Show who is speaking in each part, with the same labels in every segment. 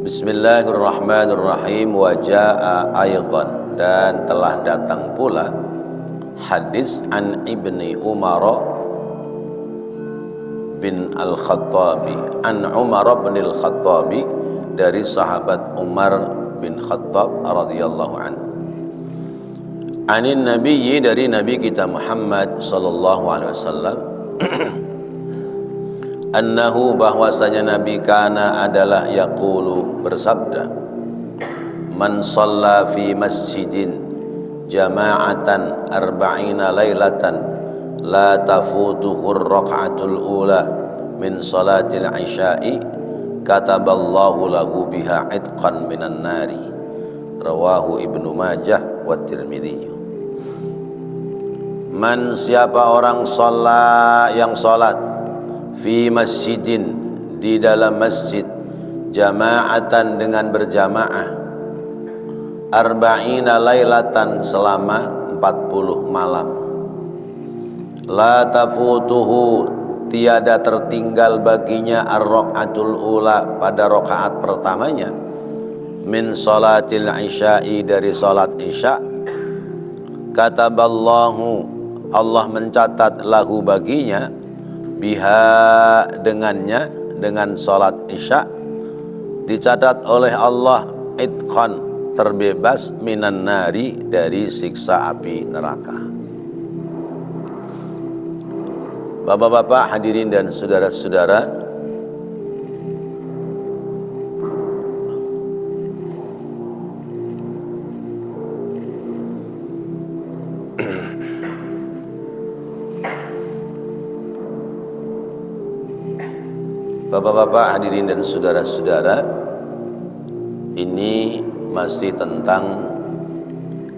Speaker 1: Bismillahirrahmanirrahim. Wa jaa aydan, dan telah datang pula hadis an Ibni Umar bin Al-Khattabi, an Umar bin Al-Khattabi, dari sahabat Umar bin Khattab radhiyallahu anhu. Anin nabiyyi, dari nabi kita Muhammad sallallahu alaihi wasallam, annahu, bahwasanya nabi kana adalah yaqulu, bersabda, man shalla fi masjidin jama'atan arba'ina lailatan la tafutuhu ar-rak'atul ula min salatil isya'i kataballahu lahu biha itqan minan nari. Rawahu Ibnu Majah wa Tirmidzi. Man, siapa orang sholat, yang sholat fi masjidin, di dalam masjid, jama'atan, dengan berjamaah, arba'ina lailatan, selama 40 malam, la tafutuhu, tiada tertinggal baginya, ar-rak'atul ula, pada rakaat pertamanya, min salatil isya'i, dari salat isya, kataballahu, Allah mencatat, lahu, baginya, biha, dengannya, dengan salat isya, dicatat oleh Allah, itqan, terbebas, minan nari, dari siksa api neraka. Bapak-bapak, hadirin dan saudara-saudara, Bapak-bapak, hadirin dan saudara-saudara, ini masih tentang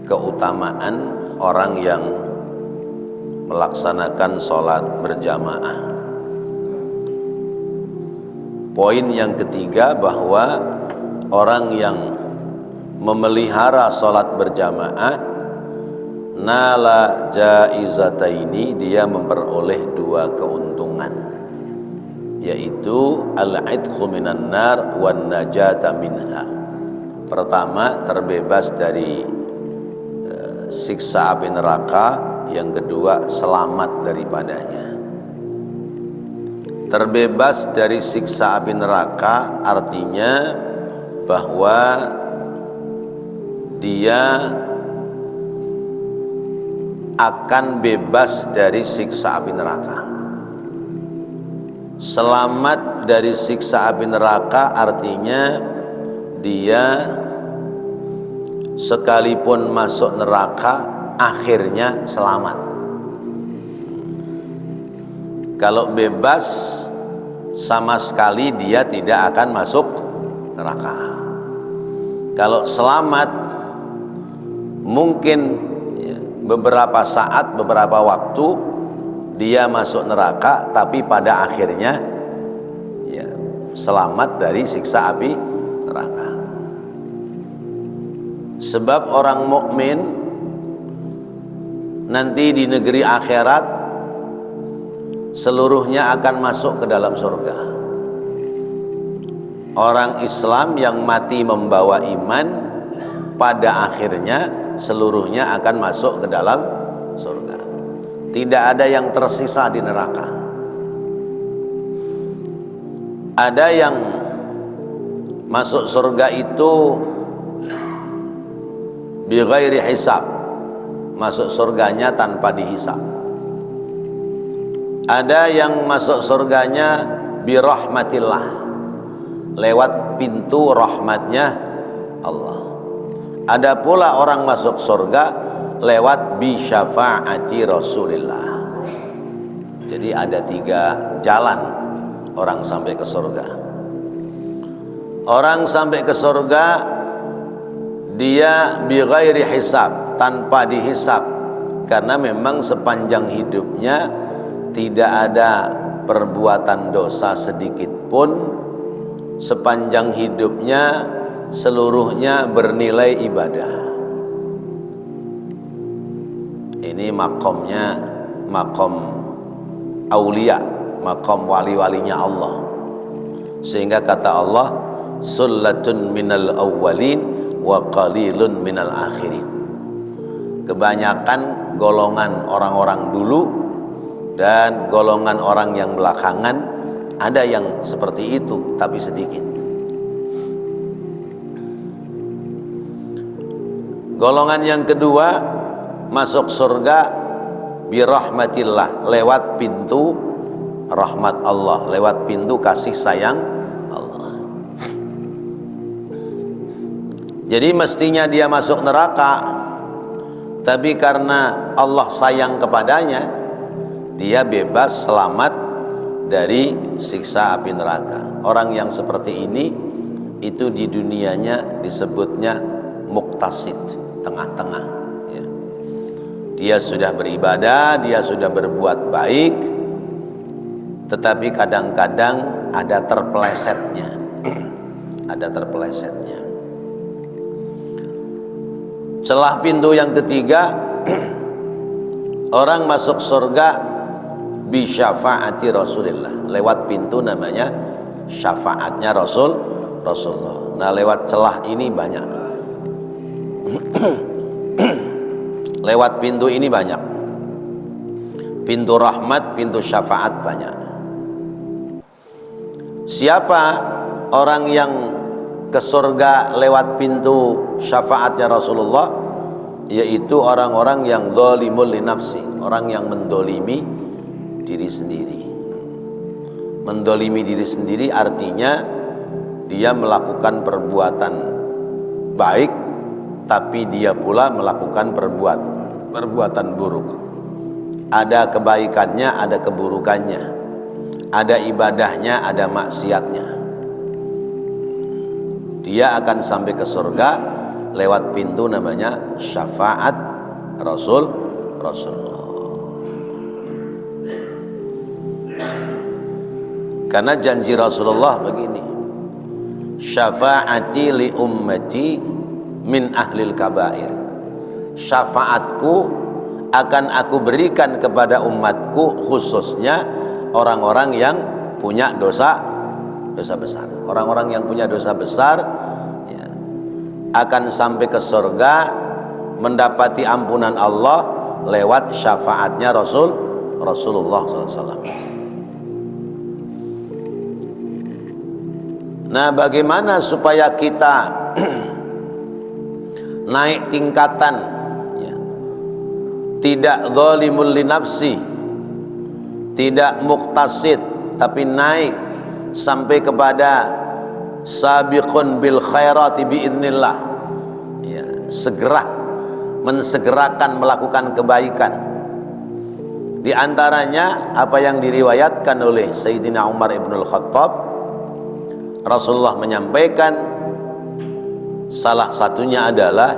Speaker 1: keutamaan orang yang melaksanakan sholat berjamaah. Poin yang ketiga, bahwa orang yang memelihara sholat berjamaah, nala jaizataini, dia memperoleh 2 keuntungan, yaitu al-'idqu minan nar wan najata minha. Pertama, terbebas dari siksa api neraka. Yang kedua, selamat daripadanya. Terbebas dari siksa api neraka artinya bahwa dia akan bebas dari siksa api neraka. Selamat dari siksa api neraka artinya dia sekalipun masuk neraka, akhirnya selamat. Kalau bebas, sama sekali dia tidak akan masuk neraka. Kalau selamat, mungkin beberapa saat, beberapa waktu dia masuk neraka, tapi pada akhirnya selamat dari siksa api neraka. Sebab orang mukmin nanti di negeri akhirat seluruhnya akan masuk ke dalam surga. Orang Islam yang mati membawa iman, pada akhirnya seluruhnya akan masuk ke dalam surga. Tidak ada yang tersisa di neraka. Ada yang masuk surga itu bi ghairi hisab, masuk surganya tanpa dihisab. Ada yang masuk surganya bi rahmatillah, lewat pintu rahmatnya Allah. Ada pula orang masuk surga lewat bi syafaati Rasulillah. Jadi ada 3 jalan orang sampai ke surga. Orang sampai ke surga dia bi ghairi hisab, tanpa dihisab, karena memang sepanjang hidupnya tidak ada perbuatan dosa sedikit pun. Sepanjang hidupnya seluruhnya bernilai ibadah. Ini makomnya makom aulia, makom wali-walinya Allah. Sehingga kata Allah, sullatun minal awwalin wa qalilun minal akhirin. Kebanyakan golongan orang-orang dulu dan golongan orang yang belakangan, ada yang seperti itu tapi sedikit. Golongan yang kedua masuk surga birahmatillah, lewat pintu rahmat Allah, lewat pintu kasih sayang Allah. Jadi mestinya dia masuk neraka, tapi karena Allah sayang kepadanya, dia bebas selamat dari siksa api neraka. Orang yang seperti ini itu di dunianya disebutnya muktasid, tengah-tengah ya. Dia sudah beribadah, dia sudah berbuat baik, tetapi kadang-kadang ada terpelesetnya ada terpelesetnya. Celah pintu yang ketiga, orang masuk surga bi syafaati Rasulillah, lewat pintu namanya syafaatnya Rasulullah. Nah, lewat celah ini banyak lewat pintu ini banyak, pintu rahmat, pintu syafaat banyak. Siapa orang yang ke surga lewat pintu syafaatnya Rasulullah? Yaitu orang-orang yang zalimul li nafsi, orang yang mendolimi diri sendiri. Mendolimi diri sendiri artinya dia melakukan perbuatan baik, tapi dia pula melakukan perbuatan buruk. Ada kebaikannya, ada keburukannya, ada ibadahnya, ada maksiatnya. Dia akan sampai ke surga lewat pintu namanya syafaat Rasulullah. Karena janji Rasulullah begini, syafaati li ummati min ahlil kabair, syafaatku akan aku berikan kepada umatku, khususnya orang-orang yang punya dosa besar. Orang-orang yang punya dosa besar ya, akan sampai ke surga mendapati ampunan Allah lewat syafaatnya Rasulullah SAW. Nah, bagaimana supaya kita naik tingkatan ya, tidak zalimul li nafsi, tidak muktasid, tapi naik sampai kepada sabiqun bil khairati biidznillah ya, mensegerakan melakukan kebaikan. Di antaranya apa yang diriwayatkan oleh Sayyidina Umar ibn al-Khattab, Rasulullah menyampaikan salah satunya adalah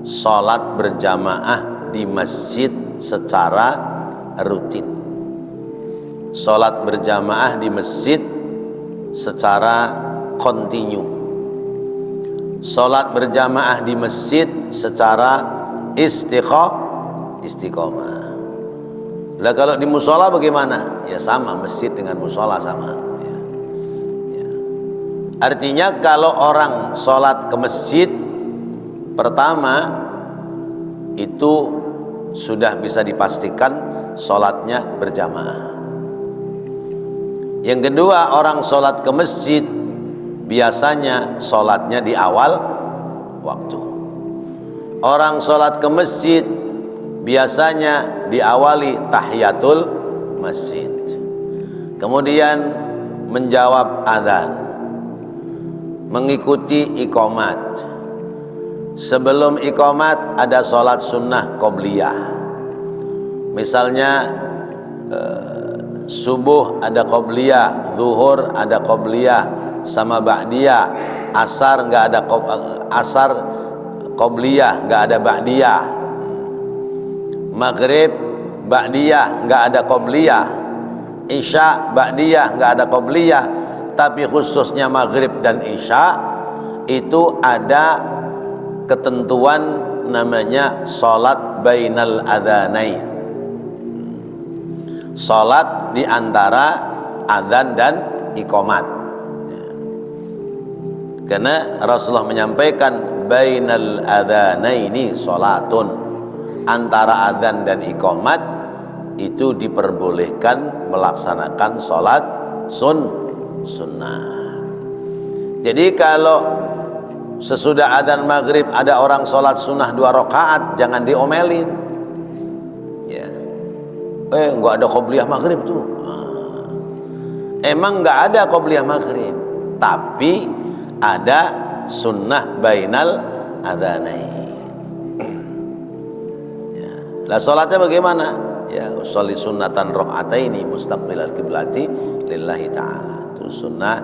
Speaker 1: sholat berjamaah di masjid secara rutin. Sholat berjamaah di masjid secara kontinu, sholat berjamaah di masjid secara istiqomah. Lah kalau di musola bagaimana? Ya sama, masjid dengan musola sama ya. Ya. Artinya kalau orang sholat ke masjid, pertama itu sudah bisa dipastikan sholatnya berjamaah. Yang kedua, orang sholat ke masjid biasanya sholatnya di awal waktu. Orang sholat ke masjid biasanya diawali tahiyatul masjid, kemudian menjawab adzan, mengikuti iqamat. Sebelum iqamat ada sholat sunnah qobliyah, misalnya subuh ada qobliyah, zuhur ada qobliyah sama ba'diyah, asar nggak ada asar qobliyah, nggak ada ba'diyah, maghrib ba'diyah nggak ada qobliyah, isya ba'diyah nggak ada qobliyah. Tapi khususnya maghrib dan isya itu ada ketentuan namanya sholat bainal adzanain, sholat di antara adzan dan iqamat. Karena Rasulullah menyampaikan bainal adzanaini salatun, antara adzan dan iqamat itu diperbolehkan melaksanakan salat sunnah. Jadi kalau sesudah adzan maghrib ada orang salat sunnah 2 rakaat, jangan diomelin. Ya. Enggak ada qobliyah maghrib tuh. Emang enggak ada qobliyah maghrib, tapi ada sunnah bainal adzanain. Ya. Lah salatnya bagaimana? Ya, usolli sunnatan rakaataini mustaqbilal qiblati lillahi ta'ala. Itu sunnah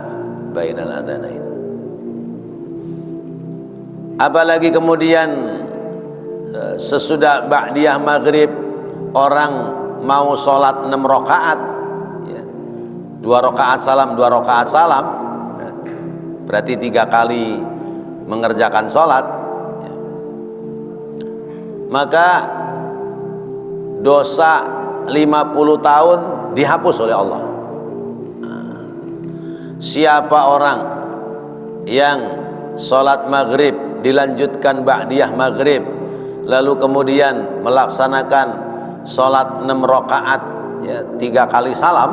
Speaker 1: bainal adzanain. Apalagi kemudian sesudah ba'diyah maghrib orang mau sholat 6 rakaat, ya, 2 rakaat salam, 2 rakaat salam, ya, berarti 3 kali mengerjakan sholat, ya, maka dosa 50 tahun dihapus oleh Allah. Siapa orang yang sholat maghrib dilanjutkan ba'diyah maghrib, lalu kemudian melaksanakan sholat 6 rakaat, ya, 3 kali salam,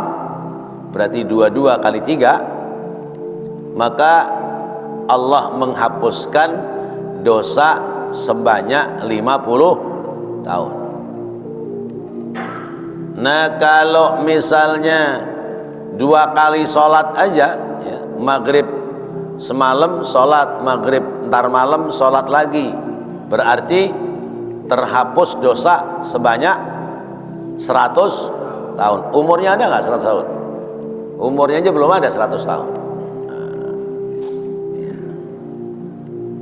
Speaker 1: berarti 22 kali 3, maka Allah menghapuskan dosa sebanyak 50 tahun. Nah, kalau misalnya 2 kali sholat aja, ya, maghrib semalam sholat, maghrib ntar malam sholat lagi, berarti terhapus dosa sebanyak 100 tahun. Umurnya ada nggak 100 tahun? Umurnya aja belum ada 100 tahun. Ya.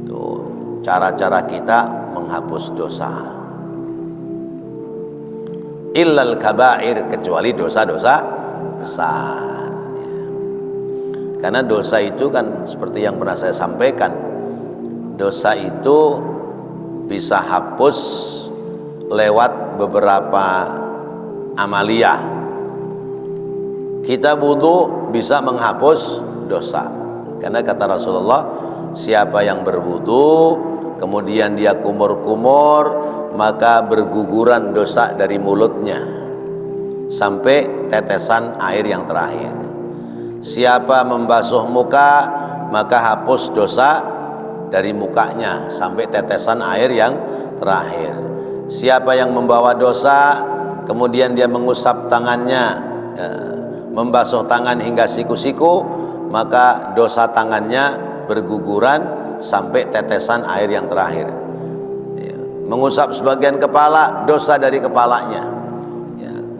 Speaker 1: Tuh cara-cara kita menghapus dosa. Illal kabair, kecuali dosa-dosa besar. Ya. Karena dosa itu kan seperti yang pernah saya sampaikan, dosa itu bisa hapus lewat beberapa amaliyah. Kita wudu bisa menghapus dosa, karena kata Rasulullah, siapa yang berwudu kemudian dia kumur-kumur, maka berguguran dosa dari mulutnya sampai tetesan air yang terakhir. Siapa membasuh muka, maka hapus dosa dari mukanya sampai tetesan air yang terakhir. Siapa yang membawa dosa kemudian dia mengusap tangannya, membasuh tangan hingga siku-siku, maka dosa tangannya berguguran sampai tetesan air yang terakhir. Mengusap sebagian kepala, dosa dari kepalanya.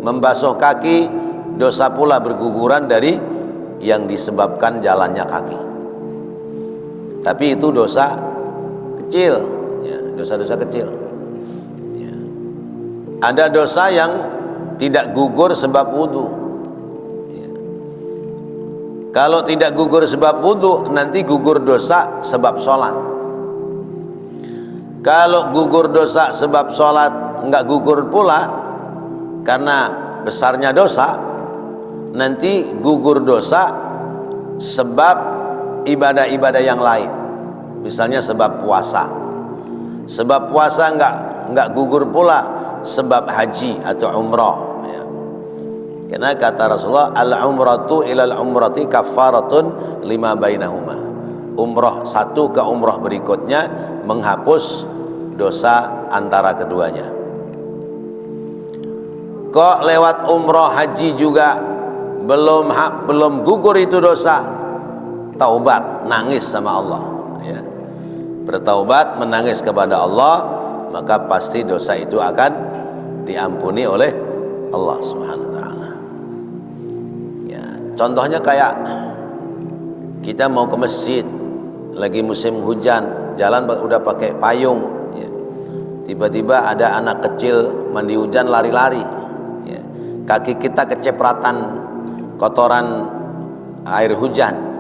Speaker 1: Membasuh kaki, dosa pula berguguran dari yang disebabkan jalannya kaki. Tapi itu dosa kecil, ya, dosa-dosa kecil. Ya. Ada dosa yang tidak gugur sebab wudu. Ya. Kalau tidak gugur sebab wudu, nanti gugur dosa sebab sholat. Kalau gugur dosa sebab sholat enggak gugur pula karena besarnya dosa, nanti gugur dosa sebab ibadah-ibadah yang lain. Misalnya sebab puasa. Sebab puasa enggak gugur pula sebab haji atau umrah, ya. Karena kata Rasulullah, al-umratu ilal umrati kafaratun lima bainahuma. Umrah satu ke umrah berikutnya menghapus dosa antara keduanya. Kok lewat umrah haji juga belum gugur itu dosa, taubat, nangis sama Allah, ya. Bertaubat, menangis kepada Allah, maka pasti dosa itu akan diampuni oleh Allah Subhanahu wa taala. Ya, contohnya kayak kita mau ke masjid, lagi musim hujan, jalan udah pakai payung, ya. Tiba-tiba ada anak kecil mandi hujan lari-lari, ya. Kaki kita kecipratan kotoran air hujan.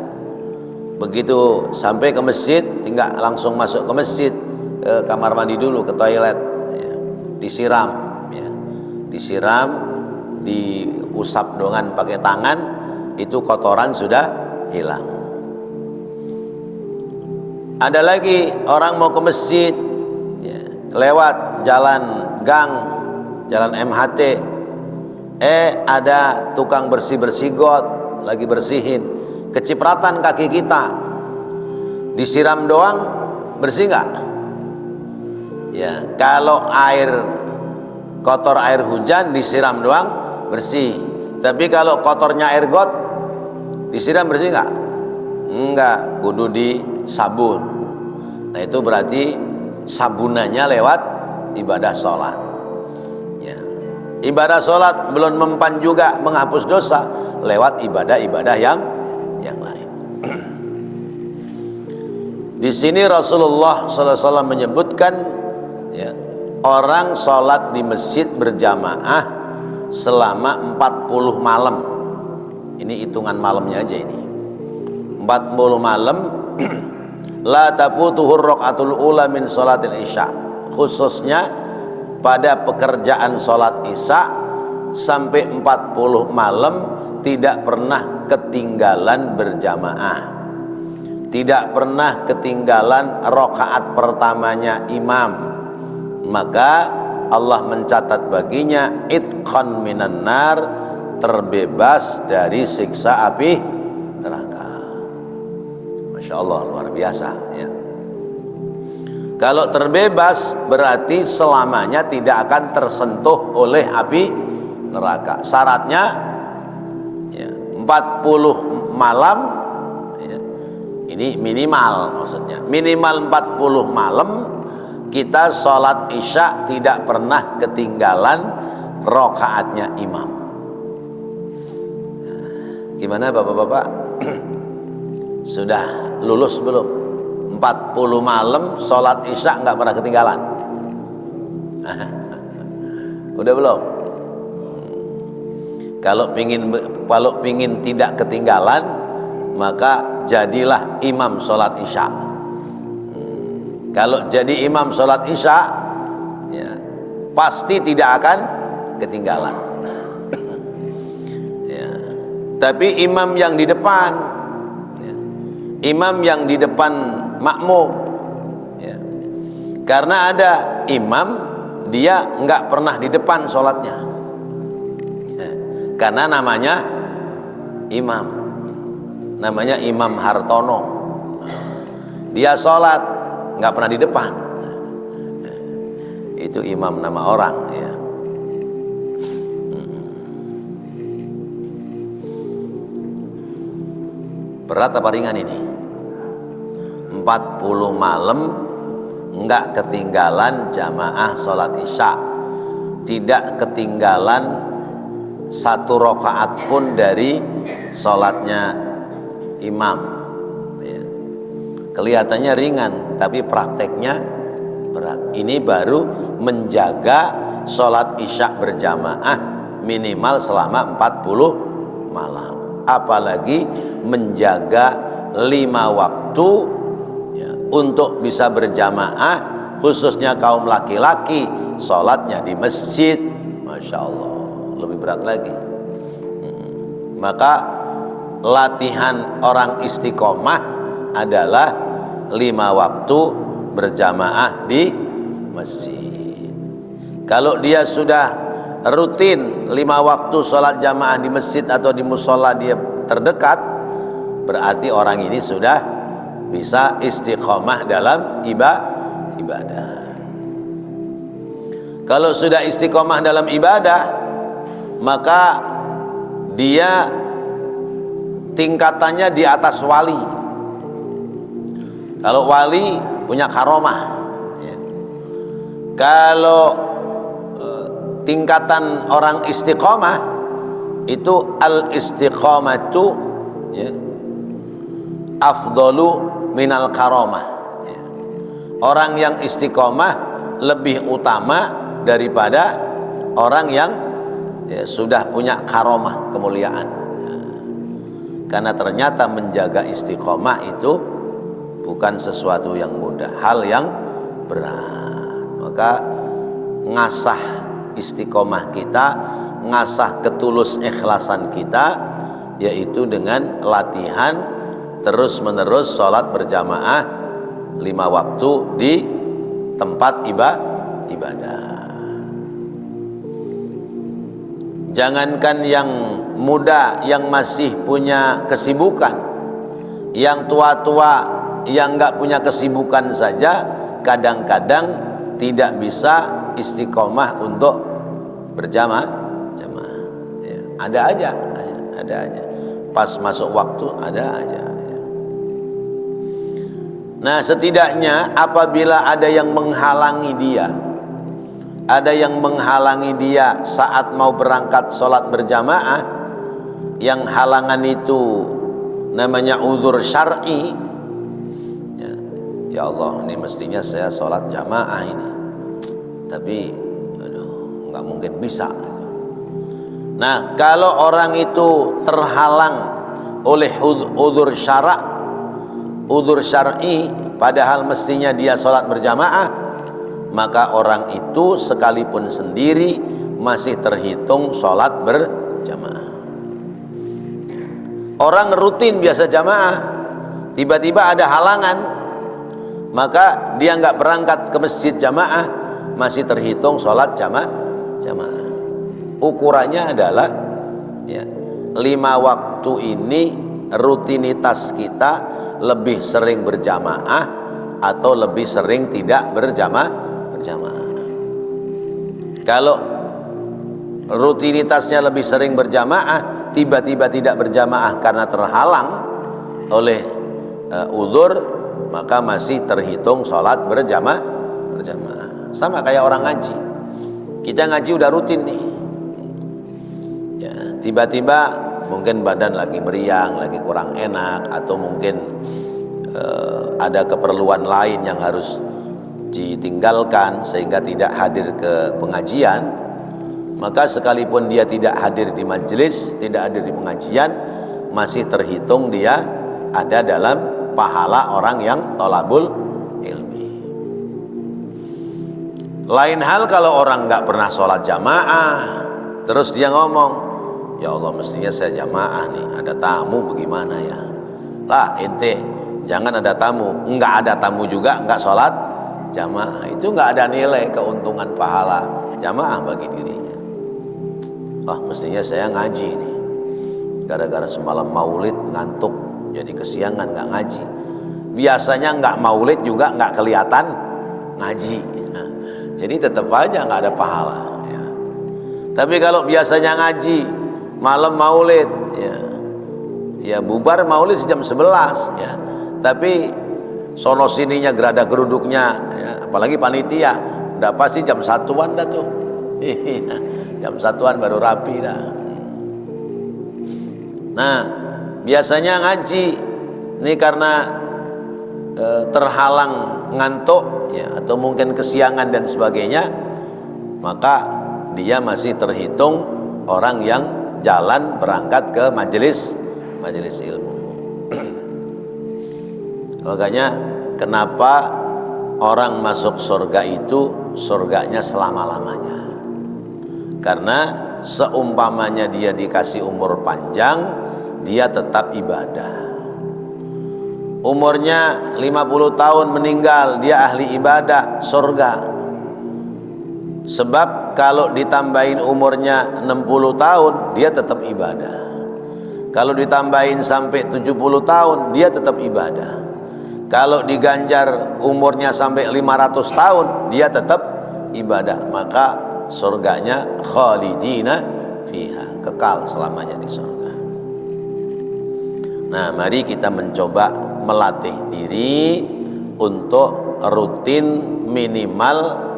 Speaker 1: Begitu sampai ke masjid, tinggal langsung masuk ke masjid, ke kamar mandi dulu, ke toilet, ya. Disiram, ya. Disiram, diusap dengan pakai tangan, itu kotoran sudah hilang. Ada lagi orang mau ke masjid, ya, lewat jalan gang, jalan MHT, ada tukang bersih-bersih got lagi bersihin, kecipratan kaki kita, disiram doang bersih nggak? Ya, kalau air kotor, air hujan disiram doang bersih. Tapi kalau kotornya air got disiram bersih nggak? Enggak, kudu disabun. Nah itu berarti sabunannya lewat ibadah sholat. Ya. Ibadah sholat belum mempan juga menghapus dosa, lewat ibadah-ibadah yang lain. Di sini Rasulullah SAW menyebutkan, ya, orang sholat di masjid berjamaah selama 40 malam. Ini hitungan malamnya aja ini. 40 malam la tafutuhur raqatul ula min sholatil isya, khususnya pada pekerjaan sholat isya sampai 40 malam tidak pernah ketinggalan berjamaah, tidak pernah ketinggalan rakaat pertamanya imam, maka Allah mencatat baginya itqan minan nar, terbebas dari siksa api neraka. Masya Allah, luar biasa, ya. Kalau terbebas berarti selamanya tidak akan tersentuh oleh api neraka. Syaratnya, ya, 40 malam, ya. Ini minimal, maksudnya minimal 40 malam kita sholat isya tidak pernah ketinggalan rakaatnya imam. Gimana bapak-bapak? Sudah lulus belum? 40 malam sholat isya nggak pernah ketinggalan? Udah belum? Kalau pingin tidak ketinggalan, maka jadilah imam sholat isya. Kalau jadi imam sholat isya, ya, pasti tidak akan ketinggalan. Ya. Tapi imam yang di depan, imam yang di depan makmum, ya. Karena ada imam dia nggak pernah di depan sholatnya, ya. Karena namanya imam, namanya Imam Hartono, dia sholat nggak pernah di depan, itu imam nama orang, ya. Berat apa ringan ini? 40 malam enggak ketinggalan jamaah sholat isya, tidak ketinggalan satu rakaat pun dari sholatnya imam, ya. Kelihatannya ringan tapi prakteknya berat. Ini baru menjaga sholat isya berjamaah minimal selama 40 malam, apalagi menjaga 5 waktu, ya, untuk bisa berjamaah, khususnya kaum laki-laki sholatnya di masjid. Masya Allah, lebih berat lagi. Maka latihan orang istiqomah adalah 5 waktu berjamaah di masjid. Kalau dia sudah rutin 5 waktu sholat jamaah di masjid atau di musola dia terdekat, berarti orang ini sudah bisa istiqomah dalam ibadah. Kalau sudah istiqomah dalam ibadah, maka dia tingkatannya di atas wali. Kalau wali punya karomah, ya. Kalau tingkatan orang istiqomah itu al-istiqomatu, ya, afdalu minal karomah, ya. Orang yang istiqomah lebih utama daripada orang yang, ya, sudah punya karomah, kemuliaan, ya. Karena ternyata menjaga istiqomah itu bukan sesuatu yang mudah, hal yang berat. Maka ngasah istiqomah kita, ngasah ketulus ikhlasan kita, yaitu dengan latihan terus menerus sholat berjamaah 5 waktu di tempat ibadah. Jangankan yang muda yang masih punya kesibukan, yang tua-tua yang nggak punya kesibukan saja kadang-kadang tidak bisa istiqomah untuk berjamaah. Ya, ada aja. Pas masuk waktu ada aja. Nah, setidaknya apabila ada yang menghalangi dia, saat mau berangkat sholat berjamaah, yang halangan itu namanya uzur syar'i. Ya Allah, ini mestinya saya sholat jamaah ini, tapi nggak mungkin bisa. Nah, kalau orang itu terhalang oleh uzur syar'i, padahal mestinya dia sholat berjamaah, maka orang itu sekalipun sendiri masih terhitung sholat berjamaah. Orang rutin biasa jamaah, tiba-tiba ada halangan, maka dia nggak berangkat ke masjid jamaah, masih terhitung sholat jamaah. Ukurannya adalah 5 waktu ini rutinitas kita lebih sering berjamaah atau lebih sering tidak berjamaah. Kalau rutinitasnya lebih sering berjamaah, tiba-tiba tidak berjamaah karena terhalang oleh uzur, maka masih terhitung sholat berjamaah. Sama kayak orang ngaji. Kita ngaji udah rutin nih, ya, tiba-tiba mungkin badan lagi meriang, lagi kurang enak, atau mungkin ada keperluan lain yang harus ditinggalkan sehingga tidak hadir ke pengajian, maka sekalipun dia tidak hadir di majelis, tidak hadir di pengajian, masih terhitung dia ada dalam pahala orang yang thalabul ilmi. Lain hal kalau orang nggak pernah sholat jamaah, terus dia ngomong, ya Allah mestinya saya jamaah nih, ada tamu bagaimana ya? Lah ente jangan ada tamu, nggak ada tamu juga nggak sholat jamaah, itu nggak ada nilai keuntungan pahala jamaah bagi dirinya. Mestinya saya ngaji nih, gara-gara semalam maulid ngantuk jadi kesiangan nggak ngaji. Biasanya nggak maulid juga nggak kelihatan ngaji, jadi tetap aja nggak ada pahala ya. Tapi kalau biasanya ngaji, malam maulid ya bubar maulid jam 11 ya, tapi sono sininya gerada geruduknya ya, apalagi panitia udah pasti jam 1-an dah tuh. Jam 1-an baru rapi dah. Nah, biasanya ngaji ini karena terhalang ngantuk ya, atau mungkin kesiangan dan sebagainya, maka dia masih terhitung orang yang jalan berangkat ke majelis ilmu. Makanya kenapa orang masuk surga itu surganya selama-lamanya, karena seumpamanya dia dikasih umur panjang, dia tetap ibadah. Umurnya 50 tahun meninggal, dia ahli ibadah, surga. Sebab kalau ditambahin umurnya 60 tahun, dia tetap ibadah. Kalau ditambahin sampai 70 tahun, dia tetap ibadah. Kalau diganjar umurnya sampai 500 tahun, dia tetap ibadah. Maka surganya khalidina fiha, kekal selamanya di surga. Nah, mari kita mencoba melatih diri untuk rutin minimal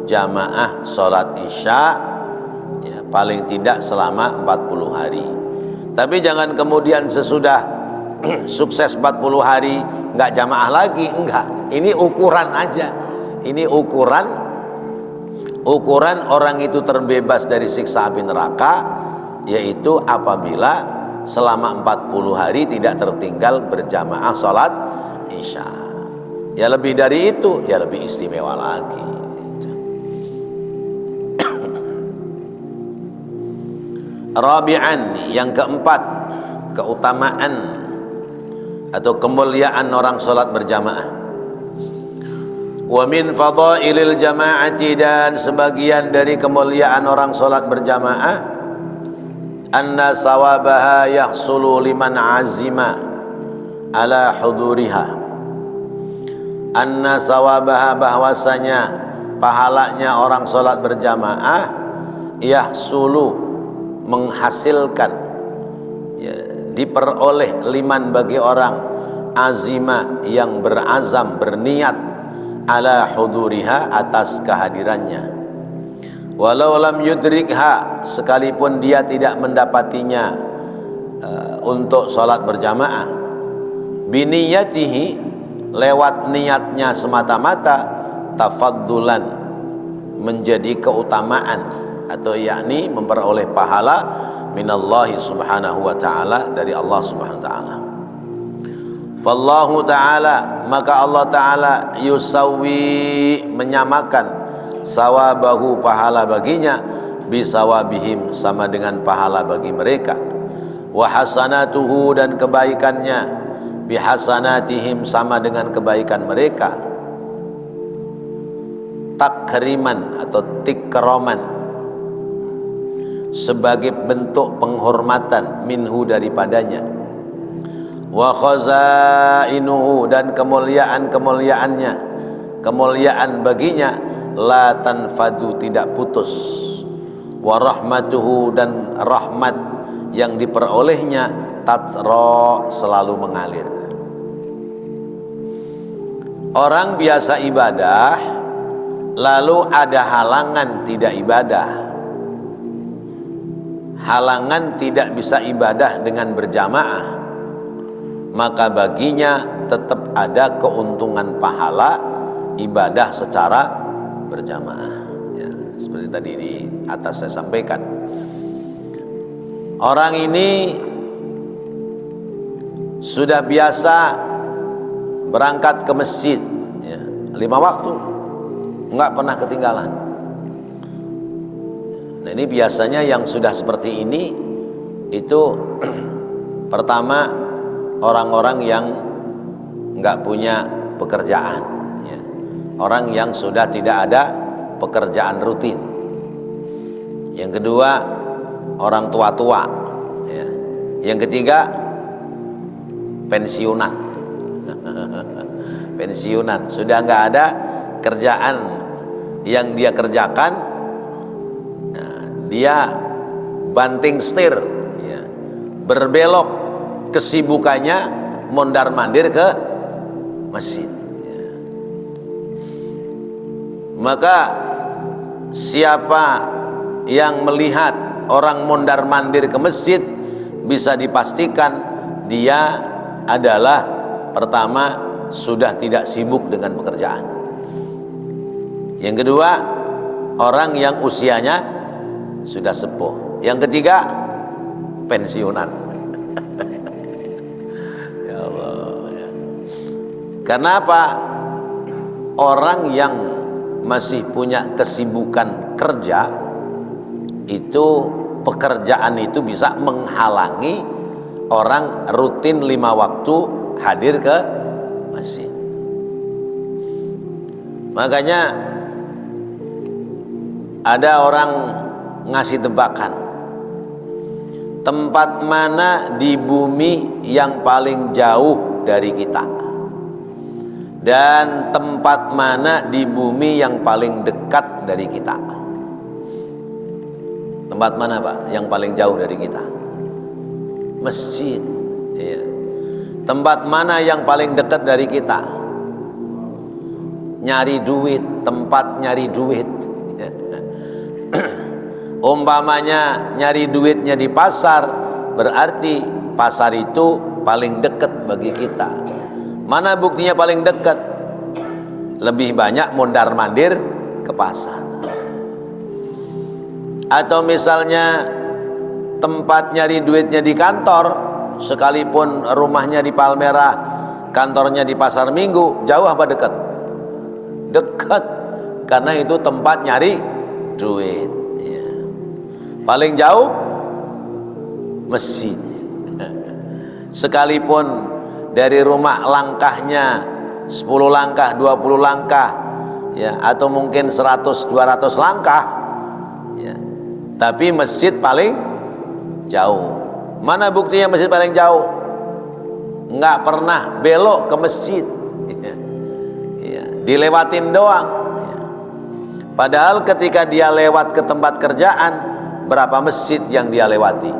Speaker 1: jamaah sholat isya ya, paling tidak selama 40 hari. Tapi jangan kemudian sesudah sukses 40 hari nggak jamaah lagi, enggak. Ini ukuran aja. Ini ukuran orang itu terbebas dari siksa api neraka, yaitu apabila selama 40 hari tidak tertinggal berjamaah sholat isya. Ya lebih dari itu, ya lebih istimewa lagi. Rabi'an, yang keempat, keutamaan atau kemuliaan orang sholat berjamaah. Wa min fadailil jama'ati, dan sebagian dari kemuliaan orang salat berjamaah, anna sawabaha yahsulu liman azima ala huduriha. Anna sawabaha, bahwasanya pahalanya orang salat berjamaah, yahsulu menghasilkan, ya, diperoleh, liman bagi orang, azima yang berazam, berniat, ala huduriha atas kehadirannya, walau lam yudrikha, sekalipun dia tidak mendapatinya untuk sholat berjamaah, biniyatihi, lewat niatnya semata-mata, tafaddulan, menjadi keutamaan, atau yakni memperoleh pahala minallahi subhanahu wa ta'ala, dari Allah subhanahu wa ta'ala. Fallahu ta'ala, maka Allah ta'ala, yusawwi, menyamakan, sawabahu, pahala baginya, bisawabihim, sama dengan pahala bagi mereka, wa hasanatuhu, dan kebaikannya, bihasanatihim, sama dengan kebaikan mereka, takriman atau tikroman, sebagai bentuk penghormatan, minhu, daripadanya, wa khazainuhu, dan kemuliaan-kemuliaannya, kemuliaan baginya, la tanfadu, tidak putus, wa rahmatuhu, dan rahmat yang diperolehnya, tatsra, selalu mengalir. Orang biasa ibadah, lalu ada halangan tidak ibadah, halangan tidak bisa ibadah dengan berjamaah, maka baginya tetap ada keuntungan pahala ibadah secara berjamaah, ya, seperti tadi di atas saya sampaikan. Orang ini sudah biasa berangkat ke masjid, ya, 5 waktu, nggak pernah ketinggalan. Nah, ini biasanya yang sudah seperti ini itu pertama, orang-orang yang nggak punya pekerjaan, ya. Orang yang sudah tidak ada pekerjaan rutin. Yang kedua, orang tua-tua, ya. Yang ketiga, pensiunan. Pensiunan, sudah nggak ada kerjaan yang dia kerjakan, nah, dia banting setir, ya, berbelok kesibukannya, mondar-mandir ke masjid, ya. Maka siapa yang melihat orang mondar-mandir ke masjid, bisa dipastikan dia adalah, pertama, sudah tidak sibuk dengan pekerjaan. Yang kedua, orang yang usianya sudah sepuh. Yang ketiga, pensiunan. Karena apa? Orang yang masih punya kesibukan kerja, itu pekerjaan itu bisa menghalangi orang rutin 5 waktu hadir ke masjid. Makanya ada orang ngasih tebakan, tempat mana di bumi yang paling jauh dari kita, dan tempat mana di bumi yang paling dekat dari kita. Tempat mana, Pak, yang paling jauh dari kita? Masjid, ya. Tempat mana yang paling dekat dari kita? Nyari duit, tempat nyari duit. Umpamanya nyari duitnya di pasar, berarti pasar itu paling dekat bagi kita. Mana buktinya paling dekat? Lebih banyak mondar-mandir ke pasar. Atau misalnya tempat nyari duitnya di kantor, sekalipun rumahnya di Palmerah, kantornya di Pasar Minggu, jauh apa dekat? Dekat, karena itu tempat nyari duit, ya. Paling jauh masjid. Sekalipun dari rumah langkahnya 10 langkah, 20 langkah, ya, atau mungkin 100-200 langkah, ya. Tapi masjid paling jauh. Mana buktinya masjid paling jauh? Nggak pernah belok ke masjid, ya, dilewatin doang, ya. Padahal ketika dia lewat ke tempat kerjaan, berapa masjid yang dia lewati,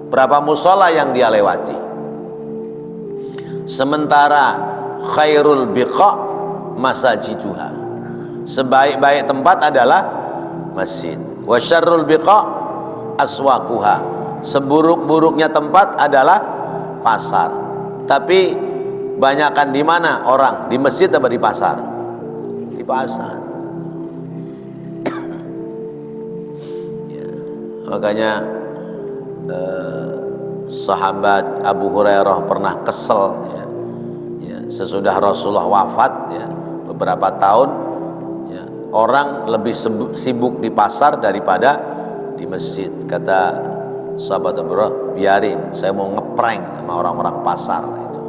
Speaker 1: berapa musola yang dia lewati. Sementara khairul biqa masajiduha, sebaik-baik tempat adalah masjid. Wa syarrul biqa aswaquha, seburuk-buruknya tempat adalah pasar. Tapi banyakkan di mana orang? Di masjid atau di pasar? Di pasar. Ya, makanya sahabat Abu Hurairah pernah kesel, ya, ya, sesudah Rasulullah wafat, ya, beberapa tahun, ya, orang lebih sibuk di pasar daripada di masjid. Kata sahabat Abu Hurairah, biarin, saya mau ngeprank sama orang-orang pasar itu.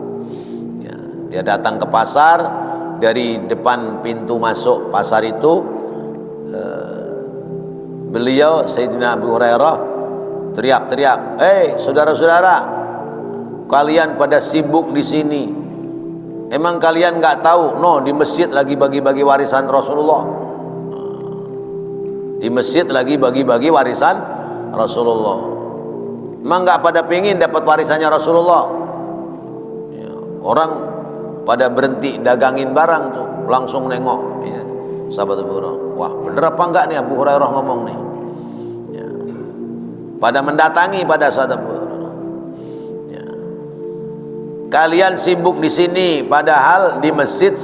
Speaker 1: Ya, dia datang ke pasar, dari depan pintu masuk pasar itu, beliau Sayyidina Abu Hurairah teriak-teriak, saudara-saudara, kalian pada sibuk di sini. Emang kalian nggak tahu? No, di masjid lagi bagi-bagi warisan Rasulullah. Di masjid lagi bagi-bagi warisan Rasulullah. Emang nggak pada pengin dapat warisannya Rasulullah? Ya, orang pada berhenti dagangin barang tuh, langsung nengok. Ya, sahabat Abu Hurairah, wah bener apa enggak nih Abu Hurairah ngomong nih? Pada mendatangi pada saat Abu Hurairah, ya. Kalian sibuk di sini, padahal di masjid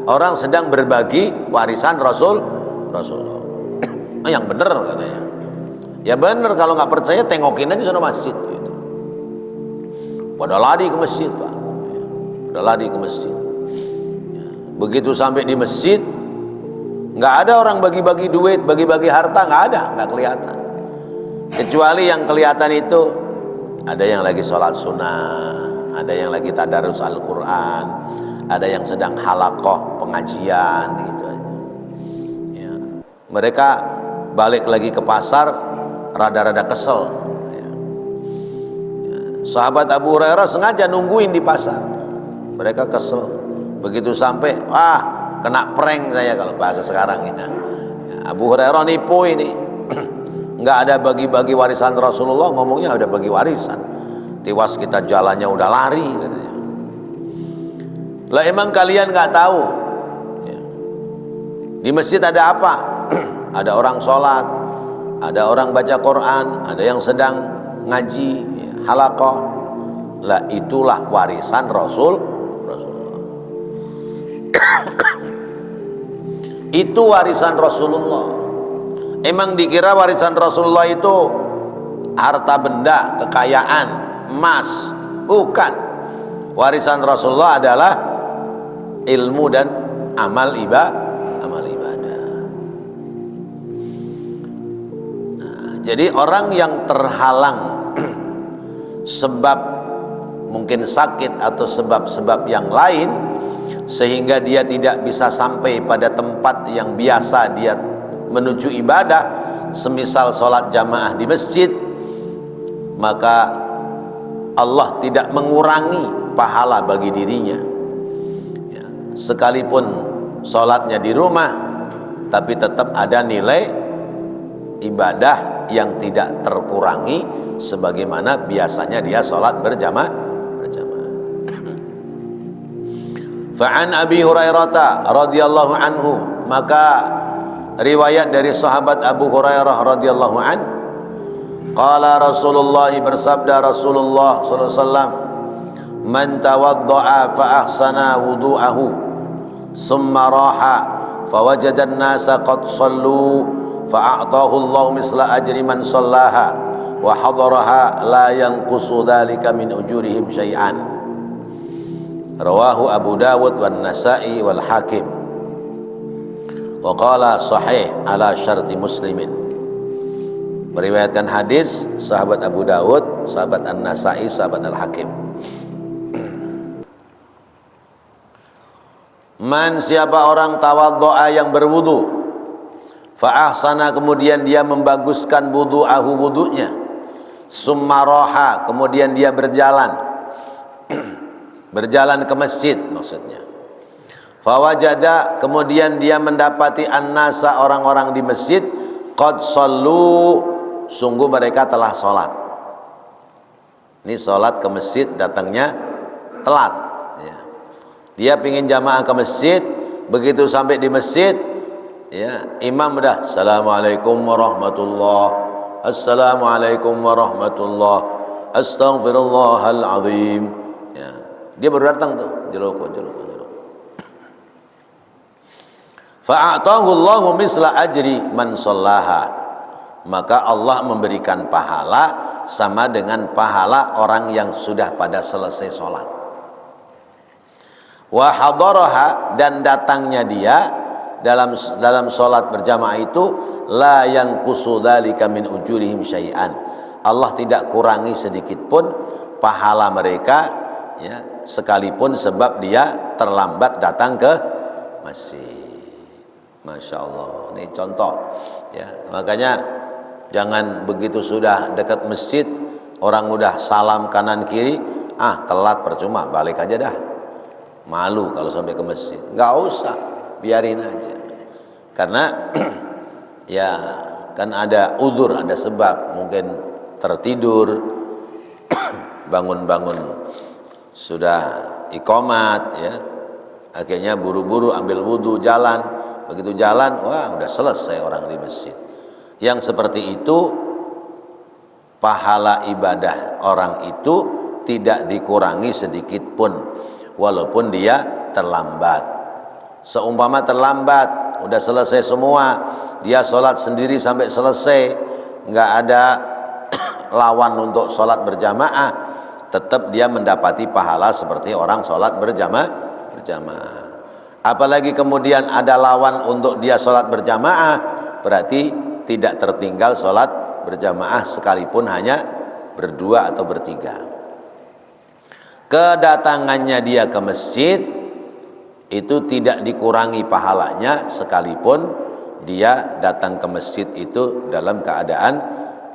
Speaker 1: orang sedang berbagi warisan Rasulullah. Yang benar katanya. Ya benar, kalau nggak percaya tengokin aja sana masjid. Gitu. Pada lari ke masjid, Pak. Ya, pada lari ke masjid. Ya. Begitu sampai di masjid, nggak ada orang bagi-bagi duit, bagi-bagi harta, nggak ada, nggak kelihatan. Kecuali yang kelihatan itu ada yang lagi sholat sunnah, ada yang lagi tadarus Al-Quran, ada yang sedang halaqah pengajian gitu aja. Ya. Mereka balik lagi ke pasar rada-rada kesel. Ya. Ya. Sahabat Abu Hurairah sengaja nungguin di pasar. Mereka kesel. Begitu sampai, kena prank saya kalau bahasa sekarang ini. Ya, Abu Hurairah nipu ini. Nggak ada bagi-bagi warisan Rasulullah, ngomongnya udah bagi warisan. Tiwas kita jalannya udah lari katanya. Lah emang kalian nggak tahu, ya, di masjid ada apa? Ada orang sholat, ada orang baca Quran, ada yang sedang ngaji, ya, halaqah. Lah itulah warisan Rasulullah. Itu warisan Rasulullah. Emang dikira warisan Rasulullah itu harta benda, kekayaan, emas? Bukan. Warisan Rasulullah adalah ilmu dan amal ibadah. Nah, jadi orang yang terhalang sebab mungkin sakit atau sebab-sebab yang lain, sehingga dia tidak bisa sampai pada tempat yang biasa dia menuju ibadah, semisal sholat jamaah di masjid, maka Allah tidak mengurangi pahala bagi dirinya, ya, sekalipun sholatnya di rumah, tapi tetap ada nilai ibadah yang tidak terkurangi sebagaimana biasanya dia sholat berjamaah. Fa'an Abi Hurairah radhiyallahu anhu, maka riwayat dari sahabat Abu Hurairah radhiyallahu an, qala Rasulullah, bersabda Rasulullah sallallahu alaihi wasallam, man tawadda'a fa ahsana wudu'ahu summa raha fa wajada an-nasa qad sallu fa a'tahu Allah misla ajri man sallaha wa hadaraha la yanqusu dhalika min ujurihim syai'an. Rawahu Abu Dawud wan Nasa'i wal Hakim. Wa qala sahih ala syarti muslimin. Meriwayatkan hadis sahabat Abu Dawud, sahabat An-Nasa'i, sahabat Al-Hakim. Man, siapa orang tawaddo'a yang berwudu, fa ahsana, kemudian dia membaguskan wudu'ahu, wudunya, summa raha, kemudian dia berjalan berjalan ke masjid maksudnya, fawajada, kemudian dia mendapati annasa, orang-orang di masjid, qad sallu, sungguh mereka telah sholat. Ini sholat ke masjid datangnya telat ya. Dia pingin jamaah ke masjid, begitu sampai di masjid ya, imam udah assalamualaikum warahmatullah, assalamualaikum warahmatullah, astaghfirullahaladzim ya. Dia baru datang tuh, jeloko. Fa'atahu Allahu misla ajri man shallaha, maka Allah memberikan pahala sama dengan pahala orang yang sudah pada selesai sholat. Wa hadaraha, dan datangnya dia dalam sholat berjamaah itu, la yanqusu dzalika min ujurihim syai'an, Allah tidak kurangi sedikit pun pahala mereka ya, sekalipun sebab dia terlambat datang ke masjid. Masya Allah, ini contoh ya. Makanya jangan begitu sudah dekat masjid, orang udah salam kanan kiri, telat percuma, balik aja dah. Malu kalau sampai ke masjid. Nggak usah, biarin aja. Karena ya kan ada udzur, ada sebab, mungkin tertidur, bangun-bangun sudah iqamat ya, akhirnya buru-buru ambil wudu, jalan, begitu jalan, wah udah selesai orang di masjid. Yang seperti itu pahala ibadah orang itu tidak dikurangi sedikit pun, walaupun dia terlambat. Seumpama terlambat, udah selesai semua, dia sholat sendiri sampai selesai, nggak ada lawan untuk sholat berjamaah, tetap dia mendapati pahala seperti orang sholat berjamaah. Apalagi kemudian ada lawan untuk dia sholat berjamaah, berarti tidak tertinggal sholat berjamaah sekalipun hanya berdua atau bertiga. Kedatangannya dia ke masjid itu tidak dikurangi pahalanya sekalipun dia datang ke masjid itu dalam keadaan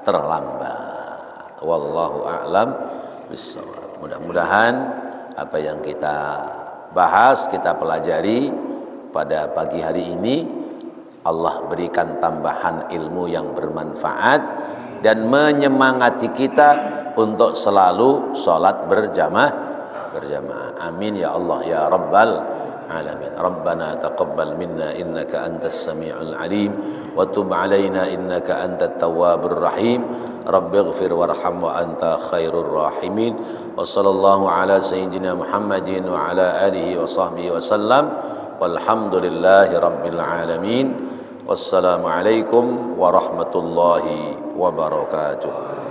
Speaker 1: terlambat. Wallahu a'lam bishawab. Mudah-mudahan apa yang kita bahas, kita pelajari pada pagi hari ini, Allah berikan tambahan ilmu yang bermanfaat dan menyemangati kita untuk selalu sholat berjamaah. Amin ya Allah ya Rabbal alamin. Rabbana taqabbal minna innaka antas sami'ul alim wa tub alaina innaka antat tawwabur rahim. Rabbighfir warham wa anta khairur rahimin. Wa sallallahu ala sayyidina Muhammadin wa ala alihi wa sahbihi wa sallam. Walhamdulillahi rabbil alamin. Wassalamu alaikum warahmatullahi wabarakatuh.